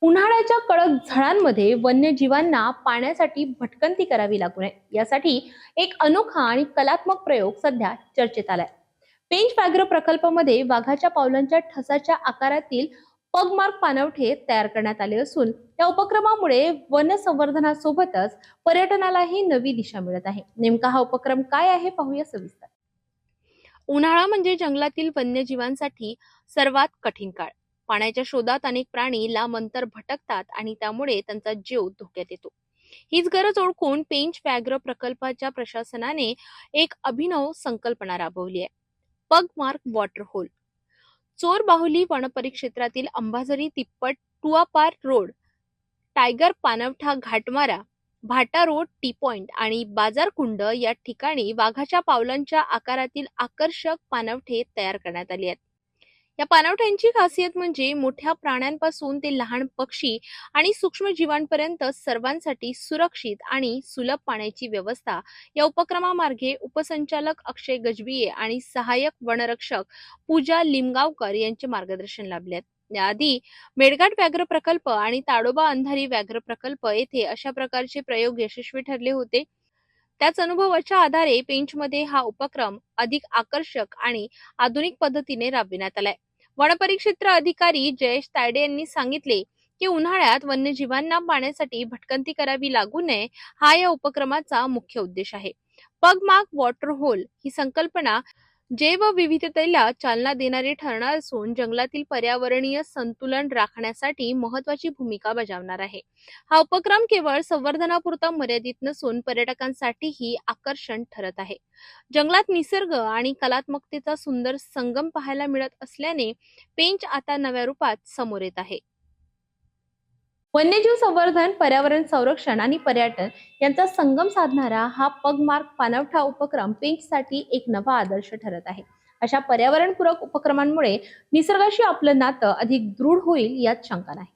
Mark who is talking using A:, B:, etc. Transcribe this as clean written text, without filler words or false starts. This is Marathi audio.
A: उन्हाळ्याच्या कडक झळांमध्ये वन्यजीवांना पाण्यासाठी भटकंती करावी लागू नये यासाठी एक अनोखा आणि कलात्मक प्रयोग सध्या चर्चेत आलाय. पेंच व्याघ्र प्रकल्पामध्ये वाघाच्या पावलांच्या ठसाच्या आकारातील पगमार्क पाणवठे तयार करण्यात आले असून या उपक्रमामुळे वन संवर्धनासोबतच पर्यटनालाही नवी दिशा मिळत आहे. नेमका हा उपक्रम काय आहे पाहूया सविस्तर. उन्हाळा म्हणजे जंगलातील वन्यजीवांसाठी सर्वात कठीण काळ. पाण्याच्या शोधात अनेक प्राणी लांब अंतर भटकतात आणि त्यामुळे त्यांचा जीव धोक्यात येतो. हीच गरज ओळखून पेंच व्याघ्र प्रकल्पाच्या प्रशासनाने एक अभिनव संकल्पना राबवली आहे. पग मार्क वॉटर होल. चोर बाहुली वनपरिक्षेत्रातील अंबाझरी तिप्पट टुआपार रोड, टायगर पाणवठा घाटमारा, भाटा रोड टी पॉइंट आणि बाजारकुंड या ठिकाणी वाघाच्या पावलांच्या आकारातील आकर्षक पाणवठे तयार करण्यात आली आहेत. या पाणवठ्यांची खासियत म्हणजे मोठ्या प्राण्यांपासून ते लहान पक्षी आणि सूक्ष्म जीवांपर्यंत सर्वांसाठी सुरक्षित आणि सुलभ पाण्याची व्यवस्था. या उपक्रमामार्गे उपसंचालक अक्षय गजबिये आणि सहाय्यक वनरक्षक पूजा लिमगावकर यांचे मार्गदर्शन लाभले. याआधी मेळघाट व्याघ्र प्रकल्प आणि ताडोबा अंधारी व्याघ्र प्रकल्प येथे अशा प्रकारचे प्रयोग यशस्वी ठरले होते. त्याच अनुभवाच्या आधारे पेंचमध्ये हा उपक्रम अधिक आकर्षक आणि आधुनिक पद्धतीने राबविण्यात आलाय. वनपरिक्षेत्र अधिकारी जयेश तायडे यांनी सांगितले की उन्हाळ्यात वन्यजीवांना पाण्यासाठी भटकंती करावी लागू नये हा या उपक्रमाचा मुख्य उद्देश आहे. पगमार्क वॉटर होल ही संकल्पना जैवविविधतेला चालना देणारी ठरणार असून जंगलातील पर्यावरणीय संतुलन राखण्यासाठी महत्वाची भूमिका बजावणार आहे. हा उपक्रम केवळ संवर्धनापुरता मर्यादित नसून पर्यटकांसाठीही आकर्षण ठरत आहे. जंगलात निसर्ग आणि कलात्मकतेचा सुंदर संगम पाहायला मिळत असल्याने पेंच आता नव्या रूपात समोर येत आहे. वन्यजीव संवर्धन, पर्यावरण संरक्षण आणि पर्यटन यांचा संगम साधणारा हा पगमार्क पाणवठा उपक्रम पेंचसाठी एक नवा आदर्श ठरत आहे. अशा पर्यावरणपूरक उपक्रमांमुळे निसर्गाशी आपलं नातं अधिक दृढ होईल यात शंका नाही.